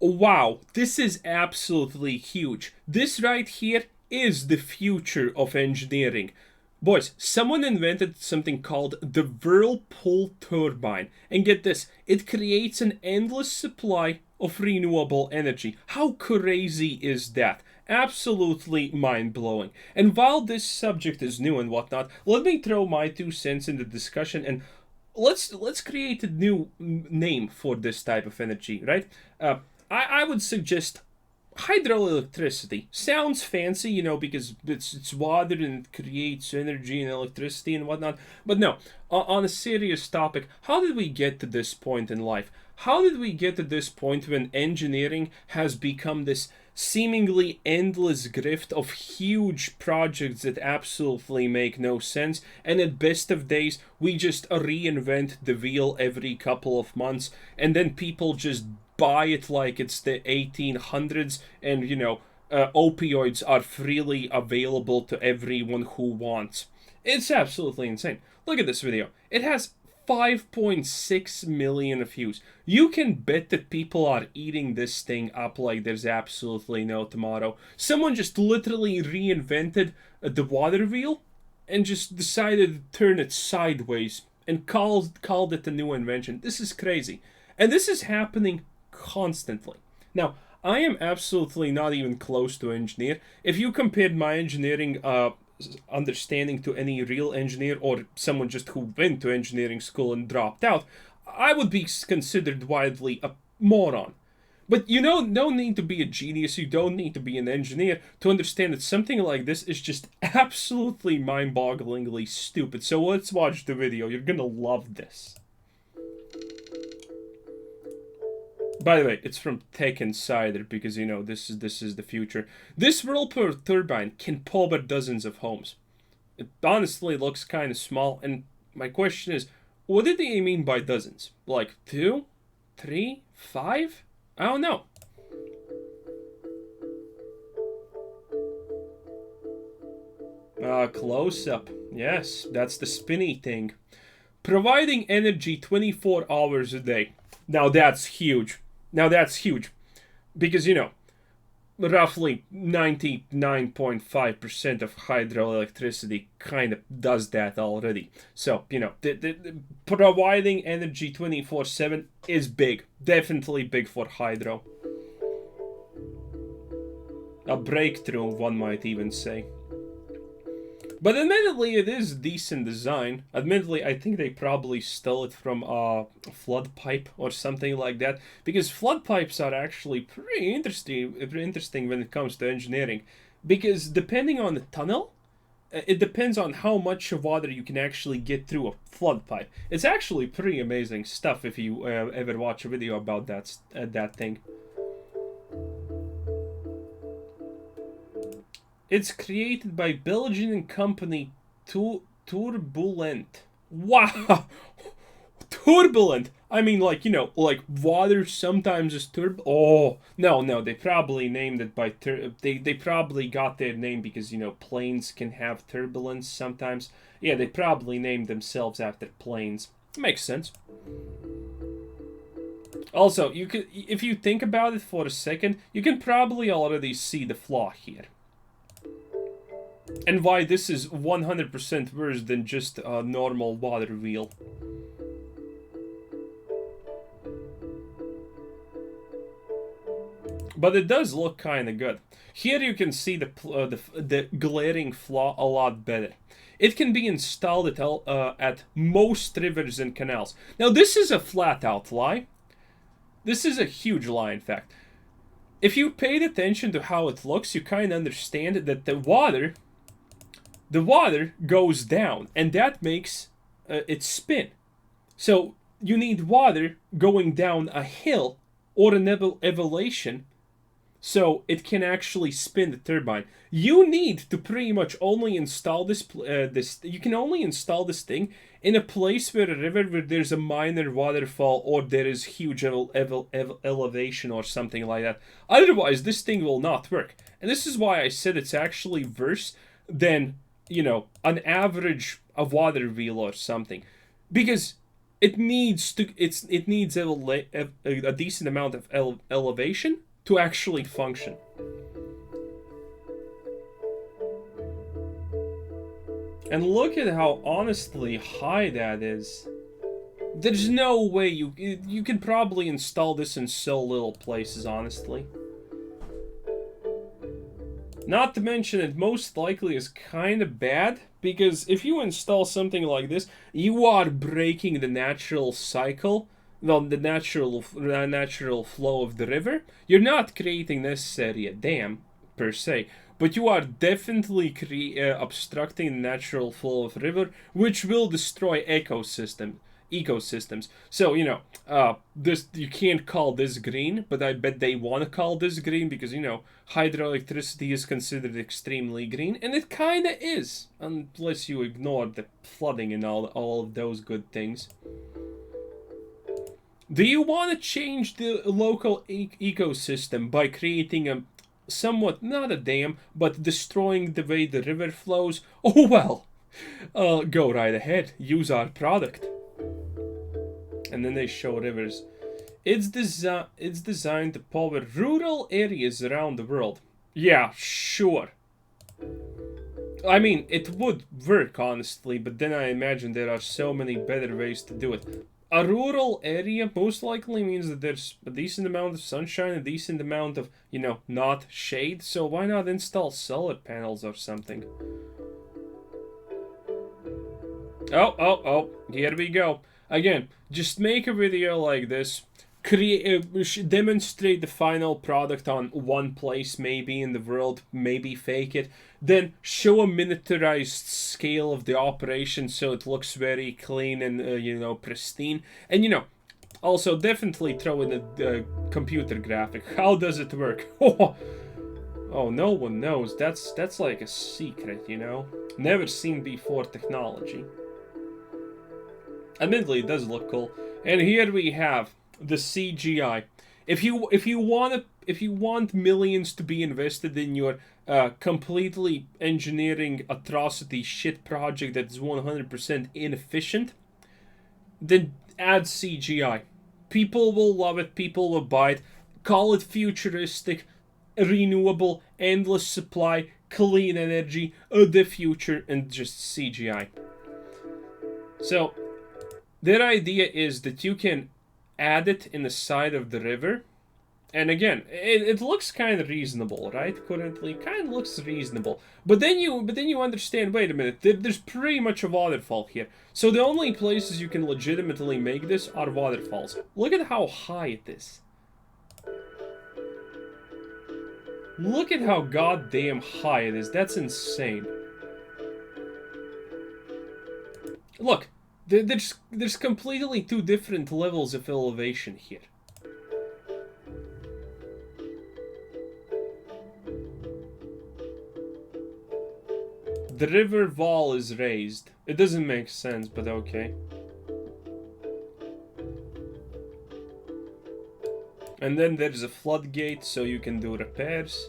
Wow, this is absolutely huge. This right here is the future of engineering. Boys, someone invented something called the Whirlpool Turbine. And get this, it creates an endless supply of renewable energy. How crazy is that? Absolutely mind blowing. And while this subject is new and whatnot, let me throw my 2 cents in the discussion and let's create a new name for this type of energy, right? I would suggest hydroelectricity. Sounds fancy, because it's water and it creates energy and electricity and whatnot. But no, on a serious topic, how did we get to this point in life? How did we get to this point when engineering has become this seemingly endless grift of huge projects that absolutely make no sense, and at best of days we just reinvent the wheel every couple of months, and then people just buy it like it's the 1800s, and opioids are freely available to everyone who wants. It's absolutely insane. Look at this video. It has 5.6 million views. You can bet that people are eating this thing up like there's absolutely no tomorrow. Someone just literally reinvented the water wheel and just decided to turn it sideways and called it a new invention. This is crazy. And this is happening constantly. Now, I am absolutely not even close to engineer. If you compared my engineering understanding to any real engineer or someone just who went to engineering school and dropped out, I would be considered widely a moron. But no need to be a genius, you don't need to be an engineer to understand that something like this is just absolutely mind-bogglingly stupid. So let's watch the video, you're gonna love this. By the way, it's from Tech Insider because this is the future. This Whirlpool turbine can power dozens of homes. It honestly looks kind of small, and my question is, what did they mean by dozens? Like 2, 3, 5? I don't know. Close up. Yes, that's the spinny thing. Providing energy 24 hours a day. Now that's huge. Because, roughly 99.5% of hydroelectricity kind of does that already. So, the providing energy 24/7 is big. Definitely big for hydro. A breakthrough, one might even say. But admittedly, it is decent design. Admittedly, I think they probably stole it from a flood pipe or something like that. Because flood pipes are actually pretty interesting when it comes to engineering. Because depending on the tunnel, it depends on how much water you can actually get through a flood pipe. It's actually pretty amazing stuff if you ever watch a video about that thing. It's created by Belgian company Turbulent. Wow! Turbulent! I mean, like water sometimes is Oh, no, they probably named it by... They probably got their name because, planes can have turbulence sometimes. Yeah, they probably named themselves after planes. Makes sense. Also, if you think about it for a second, you can probably already see the flaw here. And why this is 100% worse than just a normal water wheel. But it does look kind of good. Here you can see the glaring flaw a lot better. It can be installed at most rivers and canals. Now this is a flat out lie. This is a huge lie, in fact. If you paid attention to how it looks, you kind of understand that the water goes down, and that makes it spin. So you need water going down a hill or an elevation so it can actually spin the turbine. You need to pretty much only install this. You can only install this thing in a place where there's a minor waterfall or there is huge elevation or something like that. Otherwise, this thing will not work. And this is why I said it's actually worse than an average water wheel or something. Because it needs a decent amount of elevation to actually function. And look at how honestly high that is. There's no way you can probably install this in so little places, honestly. Not to mention it most likely is kind of bad, because if you install something like this, you are breaking the natural cycle, well, the natural flow of the river. You're not creating necessarily a dam, per se, but you are definitely obstructing the natural flow of the river, which will destroy ecosystems. So, this, you can't call this green, but I bet they want to call this green because, hydroelectricity is considered extremely green, and it kind of is, unless you ignore the flooding and all of those good things. Do you want to change the local ecosystem by creating a somewhat, not a dam, but destroying the way the river flows? Oh well, go right ahead, use our product. And then they show rivers. It's designed to power rural areas around the world. Yeah, sure. I mean, it would work, honestly, but then I imagine there are so many better ways to do it. A rural area most likely means that there's a decent amount of sunshine, a decent amount of, not shade, so why not install solar panels or something? Oh, here we go. Again, just make a video like this, demonstrate the final product on one place maybe in the world, maybe fake it, then show a miniaturized scale of the operation so it looks very clean and pristine, and also definitely throw in a computer graphic. How does it work? Oh, no one knows. That's like a secret, never seen before technology. Admittedly, it does look cool. And here we have the CGI. If you want millions to be invested in your completely engineering atrocity shit project that is 100% inefficient, then add CGI. People will love it. People will buy it. Call it futuristic, renewable, endless supply, clean energy, the future, and just CGI. So, their idea is that you can add it in the side of the river. And again, it looks kind of reasonable, right? Currently, kind of looks reasonable. But then you understand, wait a minute, there's pretty much a waterfall here. So the only places you can legitimately make this are waterfalls. Look at how high it is. Look at how goddamn high it is. That's insane. Look. There's completely two different levels of elevation here. The river wall is raised. It doesn't make sense, but okay. And then there's a floodgate so you can do repairs.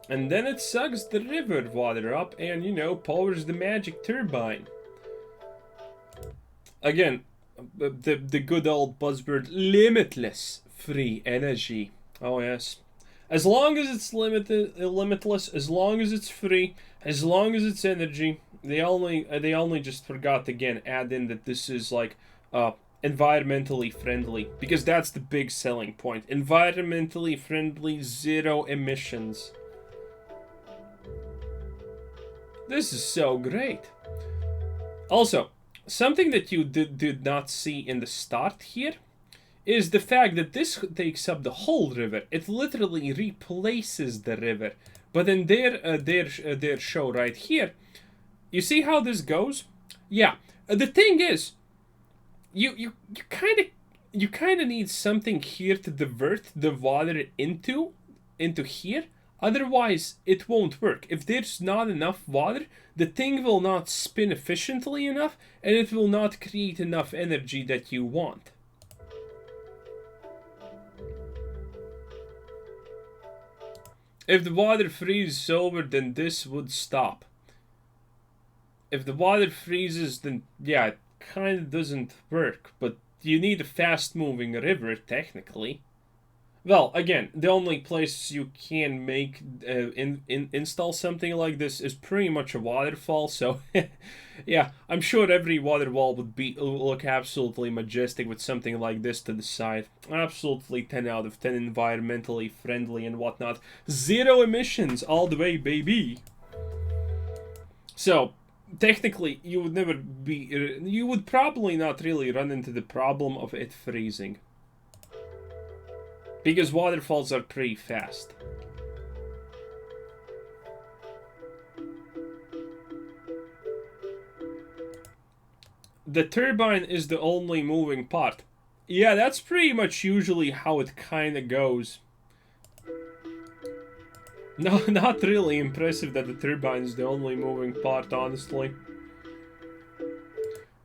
And then it sucks the river water up and, powers the magic turbine. Again, the good old buzzword, limitless free energy. Oh yes. As long as it's limitless, as long as it's free, as long as it's energy, they only just forgot again add in that this is like environmentally friendly, because that's the big selling point. Environmentally friendly, zero emissions. This is so great. Also, something that you did not see in the start here is the fact that this takes up the whole river. It literally replaces the river. But in their show right here, you see how this goes? Yeah. The thing is, you kind of need something here to divert the water into here. Otherwise, it won't work. If there's not enough water, the thing will not spin efficiently enough, and it will not create enough energy that you want. If the water freezes over, then this would stop. If the water freezes, then yeah, it kind of doesn't work. But you need a fast-moving river, technically. Well, again, the only place you can make install something like this is pretty much a waterfall. So, yeah, I'm sure every waterfall would look absolutely majestic with something like this to the side. Absolutely 10 out of 10, environmentally friendly and whatnot. Zero emissions all the way, baby. So, technically, you would never be. You would probably not really run into the problem of it freezing. Because waterfalls are pretty fast. The turbine is the only moving part. Yeah, that's pretty much usually how it kind of goes. No, not really impressive that the turbine is the only moving part, honestly.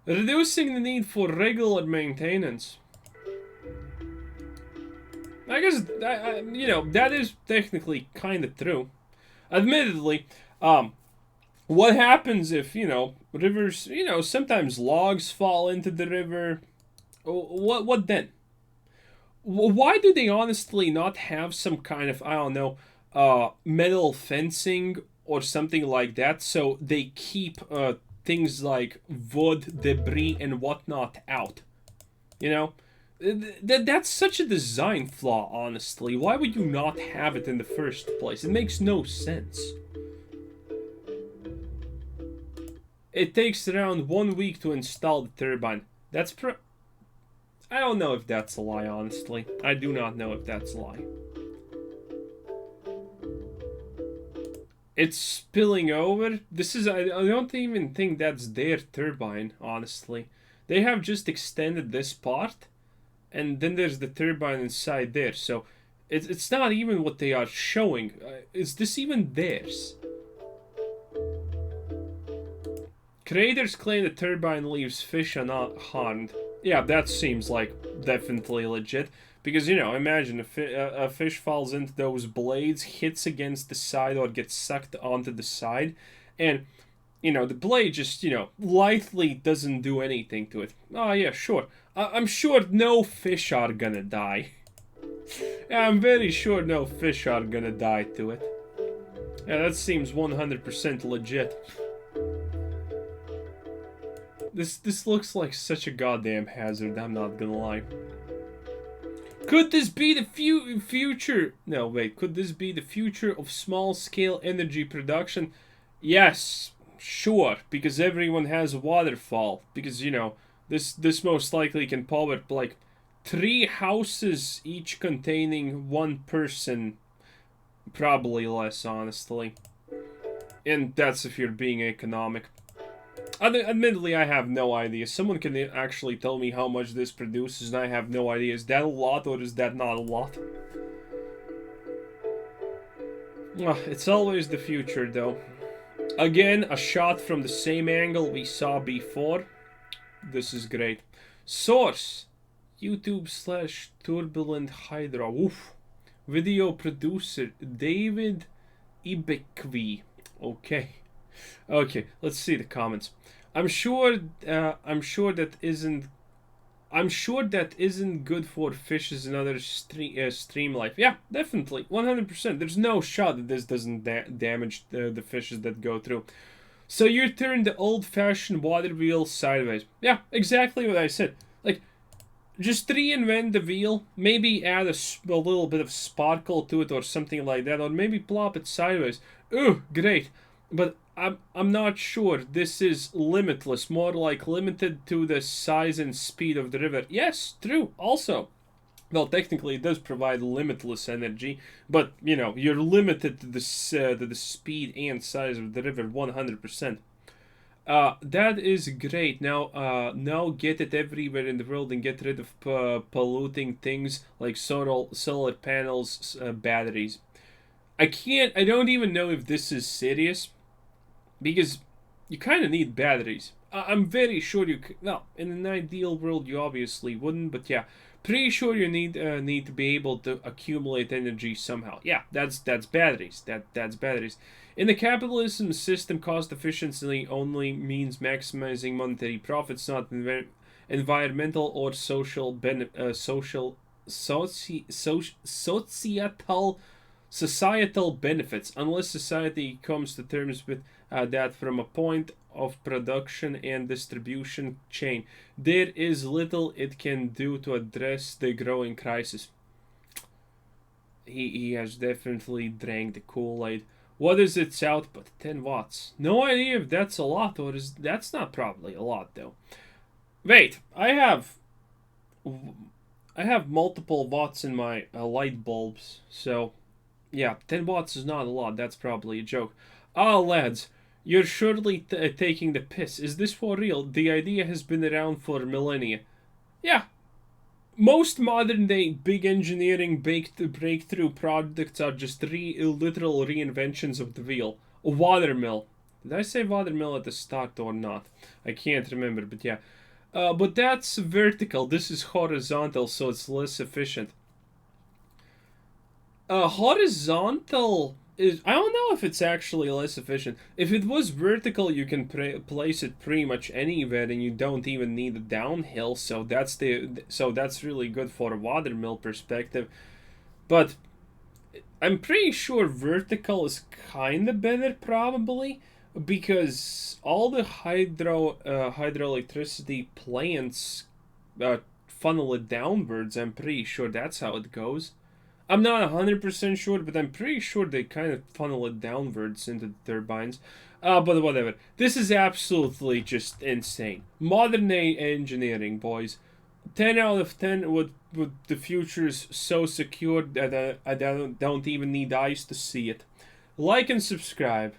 Reducing the need for regular maintenance. I guess, you know, that is technically kind of true. Admittedly, what happens if, you know, rivers, you know, sometimes logs fall into the river? What then? Why do they honestly not have some kind of, I don't know, metal fencing or something like that so they keep things like wood, debris, and whatnot out? You know? That's such a design flaw, honestly. Why would you not have it in the first place? It makes no sense. It takes around 1 week to install the turbine. That's I don't know if that's a lie, honestly. I do not know if that's a lie. It's spilling over. This is, I don't even think that's their turbine, honestly. They have just extended this part. And then there's the turbine inside there, so it's not even what they are showing. Is this even theirs? Creators claim the turbine leaves fish unharmed. Yeah, that seems like definitely legit. Because, you know, imagine a fish falls into those blades, hits against the side, or gets sucked onto the side, and, you know, the blade just, you know, lightly doesn't do anything to it. Oh, yeah, sure. I'm sure no fish are gonna die. I'm very sure no fish are gonna die to it. Yeah, that seems 100% legit. This looks like such a goddamn hazard, I'm not gonna lie. Could this be the future? No, wait. Could this be the future of small-scale energy production? Yes, sure, because everyone has a waterfall. Because, you know, this most likely can power like 3 houses, each containing 1 person. Probably less, honestly. And that's if you're being economic. Admittedly, I have no idea. Someone can actually tell me how much this produces, and I have no idea. Is that a lot, or is that not a lot? It's always the future, though. Again, a shot from the same angle we saw before. This is great. Source: YouTube/Turbulent Hydra. Oof. Video producer: David Ibekwi. Okay. Okay, let's see the comments. I'm sure that isn't good for fishes and other stream life. Yeah, definitely, 100%. There's no shot that this doesn't damage the fishes that go through. So you turn the old-fashioned water wheel sideways. Yeah, exactly what I said. Like, just reinvent the wheel, maybe add a little bit of sparkle to it or something like that, or maybe plop it sideways. Ooh, great. But I'm not sure this is limitless, more like limited to the size and speed of the river. Yes, true, also. Well, technically it does provide limitless energy, but, you know, you're limited to the speed and size of the river 100%. That is great. Now get it everywhere in the world and get rid of polluting things like solar panels, batteries. I don't even know if this is serious. Because you kind of need batteries. I'm very sure you could. Well, in an ideal world, you obviously wouldn't, but yeah, pretty sure you need to be able to accumulate energy somehow. Yeah, that's batteries. That's batteries. In the capitalism system, cost efficiency only means maximizing monetary profits, not environmental or societal benefits, unless society comes to terms with that from a point of production and distribution chain. There is little it can do to address the growing crisis. He has definitely drank the Kool-Aid. What is its output? 10 watts. No idea if that's a lot or is that's not probably a lot though. Wait, I have multiple watts in my light bulbs, so yeah, 10 watts is not a lot. That's probably a joke. Ah, lads, you're surely taking the piss. Is this for real? The idea has been around for millennia. Yeah, most modern day big engineering breakthrough products are just literal reinventions of the wheel. A water mill. Did I say water mill at the start or not? I can't remember, but yeah. But that's vertical. This is horizontal, so it's less efficient. Horizontal is, I don't know if it's actually less efficient. If it was vertical, you can place it pretty much anywhere, and you don't even need a downhill. So that's really good for a water mill perspective. But I'm pretty sure vertical is kind of better, probably, because all the hydroelectricity plants funnel it downwards. I'm pretty sure that's how it goes. I'm not 100% sure, but I'm pretty sure they kind of funnel it downwards into the turbines. But whatever. This is absolutely just insane. Modern day engineering, boys. 10 out of 10 with the future is so secure that I don't even need eyes to see it. Like and subscribe.